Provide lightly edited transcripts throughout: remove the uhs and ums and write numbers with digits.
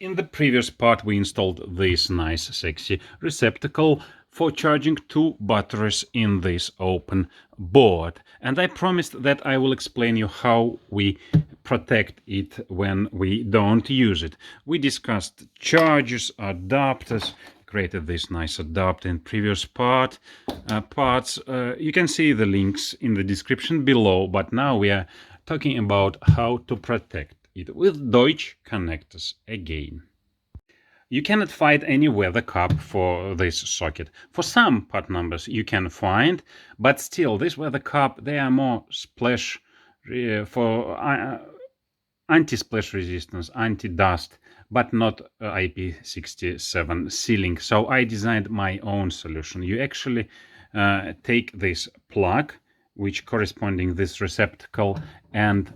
In the previous part we installed this nice sexy receptacle for charging two batteries in this open board, and I promised that I will explain you how we protect it when we don't use it. We discussed chargers, adapters, created this nice adapter in previous parts. You can see the links in the description below, but now we are talking about how to protect it with Deutsch connectors again. You cannot find any weather cap for this socket. For some part numbers you can find, but still this weather cap, they are more splash for anti-splash resistance, anti-dust, but not IP67 sealing. So I designed my own solution. You actually take this plug, which corresponding this receptacle, and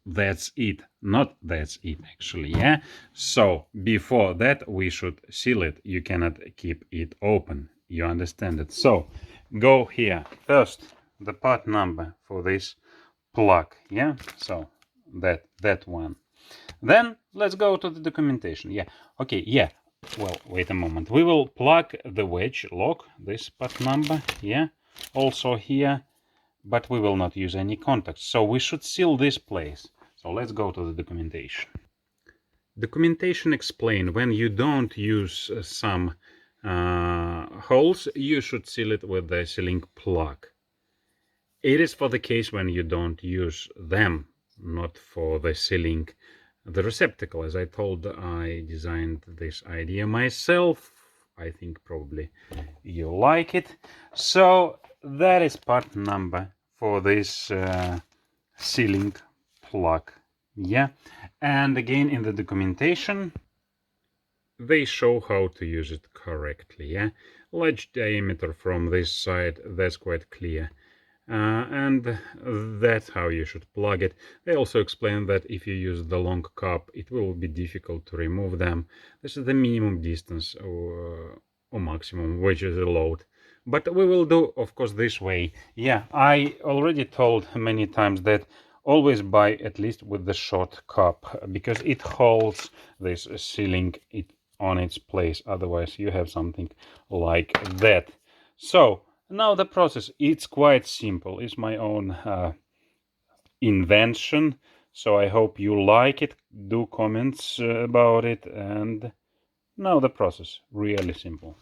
that's it. Not that's it actually, yeah. So before that we should seal it. You cannot keep it open, you understand it. So go here first, the part number for this plug, yeah. So that one. Then let's go to the documentation. Yeah, okay, yeah. Well, wait a moment. We will plug the wedge lock, this part number, yeah, also here, but we will not use any contacts. So we should seal this place. So let's go to the documentation. Documentation explain when you don't use some holes, you should seal it with the sealing plug. It is for the case when you don't use them, not for the sealing the receptacle. As I told, I designed this idea myself. I think probably you like it. So that is part number for this sealing plug, yeah. And again, in the documentation they show how to use it correctly, yeah. Large diameter from this side, that's quite clear, and that's how you should plug it. They also explain that if you use the long cap, it will be difficult to remove them. This is the minimum distance or maximum, which is the load. But we will do, of course, this way. Yeah, I already told many times that always buy at least with the short cap, because it holds this sealing it on its place. Otherwise you have something like that. So now the process, it's quite simple. It's my own invention. So I hope you like it. Do comments about it. And now the process, really simple.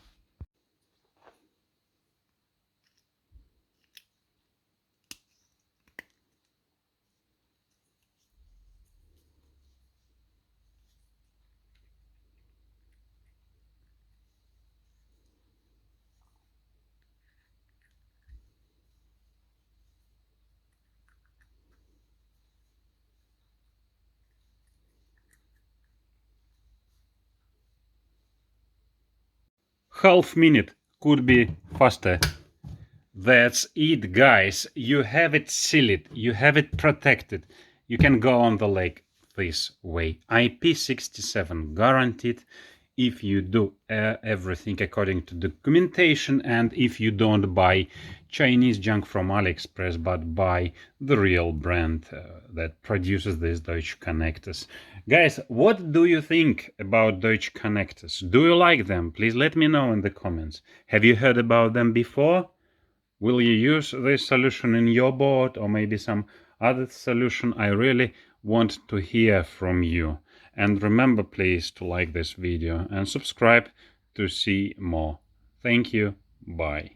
Half minute, could be faster. That's it, guys. You have it sealed, you have it protected. You can go on the lake this way. IP67 guaranteed if you do everything according to documentation, and if you don't buy Chinese junk from AliExpress, but buy the real brand that produces these Deutsch connectors. Guys, what do you think about Deutsch connectors? Do you like them? Please let me know in the comments. Have you heard about them before? Will you use this solution in your board, or maybe some other solution? I really want to hear from you. And remember, please, to like this video and subscribe to see more. Thank you. Bye.